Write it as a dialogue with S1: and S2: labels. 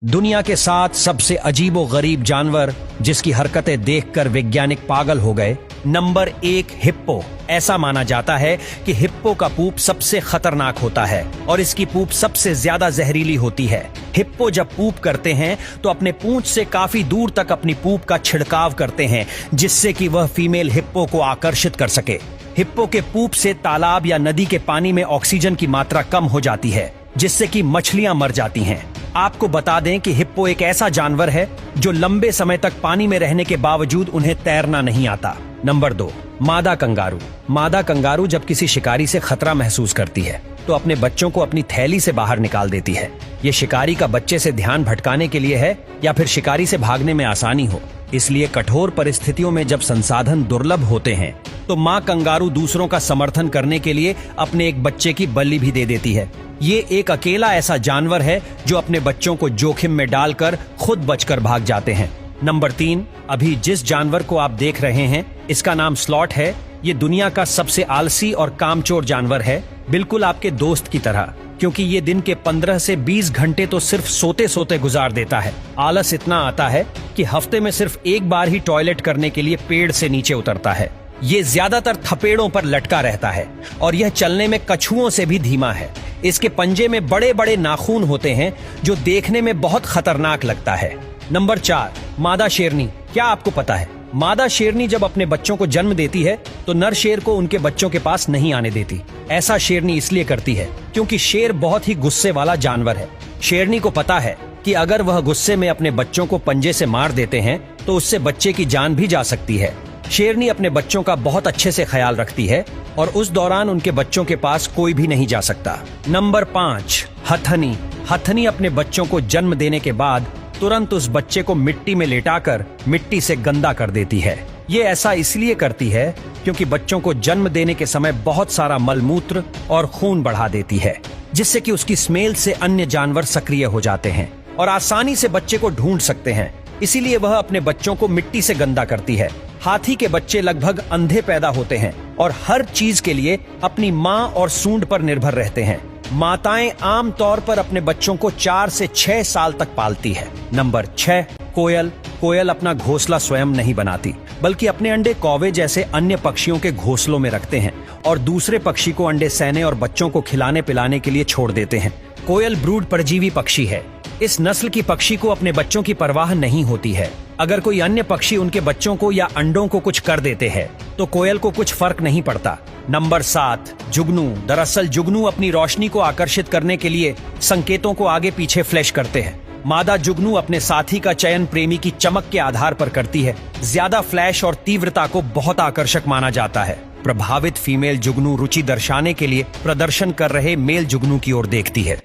S1: दुनिया के 7 सबसे अजीबो गरीब जानवर जिसकी हरकतें देखकर वैज्ञानिक पागल हो गए। Number 1, hippo. ऐसा माना जाता है कि हिप्पो का पूप सबसे खतरनाक होता है और इसकी पूप सबसे ज्यादा जहरीली होती है। हिप्पो जब पूप करते हैं तो अपने पूंछ से काफी दूर तक अपनी पूप का छिड़काव करते हैं, जिससे कि वह फीमेल हिप्पो को आकर्षित कर सके। हिप्पो के पूप से तालाब या नदी के पानी में ऑक्सीजन की मात्रा कम हो जाती है, जिससे कि मछलियां मर जाती हैं। आपको बता दें कि हिप्पो एक ऐसा जानवर है जो लंबे समय तक पानी में रहने के बावजूद उन्हें तैरना नहीं आता। नंबर 2, मादा कंगारू। मादा कंगारू जब किसी शिकारी से खतरा महसूस करती है तो अपने बच्चों को अपनी थैली से बाहर निकाल देती है। ये शिकारी का बच्चे से ध्यान भटकाने के लिए है या फिर शिकारी से भागने में आसानी हो। इसलिए कठोर परिस्थितियों में जब संसाधन दुर्लभ होते हैं तो मां कंगारू दूसरों का समर्थन करने के लिए अपने एक बच्चे की बलि भी दे देती है। ये एक अकेला ऐसा जानवर है जो अपने बच्चों को जोखिम में डालकर खुद बचकर भाग जाते हैं। नंबर 3, अभी जिस जानवर को आप देख रहे हैं इसका नाम स्लॉथ है। ये दुनिया का सबसे आलसी और कामचोर जानवर है, बिल्कुल आपके दोस्त की तरह, क्योंकि ये दिन के 15 से 20 घंटे तो सिर्फ सोते सोते गुजार देता है। आलस इतना आता है कि हफ्ते में सिर्फ एक बार ही टॉयलेट करने के लिए पेड़ से नीचे उतरता है। ये ज्यादातर थपेड़ों पर लटका रहता है और यह चलने में कछुओं से भी धीमा है। इसके पंजे में बड़े बड़े नाखून होते हैं जो देखने में बहुत खतरनाक लगता है। नंबर 4, मादा शेरनी। क्या आपको पता है मादा शेरनी जब अपने बच्चों को जन्म देती है तो नर शेर को उनके बच्चों के पास नहीं आने देती। ऐसा शेरनी इसलिए करती है क्योंकि शेर बहुत ही गुस्से वाला जानवर है। शेरनी को पता है कि अगर वह गुस्से में अपने बच्चों को पंजे से मार देते हैं तो उससे बच्चे की जान भी जा सकती है। शेरनी अपने बच्चों का बहुत अच्छे से ख्याल रखती है और उस दौरान उनके बच्चों के पास कोई भी नहीं जा सकता। नंबर 5, हथनी। हथनी अपने बच्चों को जन्म देने के बाद तुरंत उस बच्चे को मिट्टी में लेटाकर मिट्टी से गंदा कर देती है। ये ऐसा इसलिए करती है क्योंकि बच्चों को जन्म देने के समय बहुत सारा मलमूत्र और खून बढ़ा देती है, जिससे कि उसकी स्मेल से अन्य जानवर सक्रिय हो जाते हैं और आसानी से बच्चे को ढूंढ सकते हैं। इसीलिए वह अपने बच्चों को मिट्टी से गंदा करती है। हाथी के बच्चे लगभग अंधे पैदा होते हैं और हर चीज के लिए अपनी माँ और सूंड पर निर्भर रहते हैं। माताएं आम तौर पर अपने बच्चों को 4 से 6 साल तक पालती है। नंबर 6, कोयल। कोयल अपना घोंसला स्वयं नहीं बनाती, बल्कि अपने अंडे कौवे जैसे अन्य पक्षियों के घोंसलों में रखते हैं और दूसरे पक्षी को अंडे सेने और बच्चों को खिलाने पिलाने के लिए छोड़ देते हैं। कोयल ब्रूड परजीवी पक्षी है। इस नस्ल की पक्षी को अपने बच्चों की परवाह नहीं होती है। अगर कोई अन्य पक्षी उनके बच्चों को या अंडों को कुछ कर देते हैं तो कोयल को कुछ फर्क नहीं पड़ता। नंबर 7, जुगनू। दरअसल जुगनू अपनी रोशनी को आकर्षित करने के लिए संकेतों को आगे पीछे फ्लैश करते हैं। मादा जुगनू अपने साथी का चयन प्रेमी की चमक के आधार पर करती है। ज्यादा फ्लैश और तीव्रता को बहुत आकर्षक माना जाता है। प्रभावित फीमेल जुगनू रुचि दर्शाने के लिए प्रदर्शन कर रहे मेल जुगनू की ओर देखती है।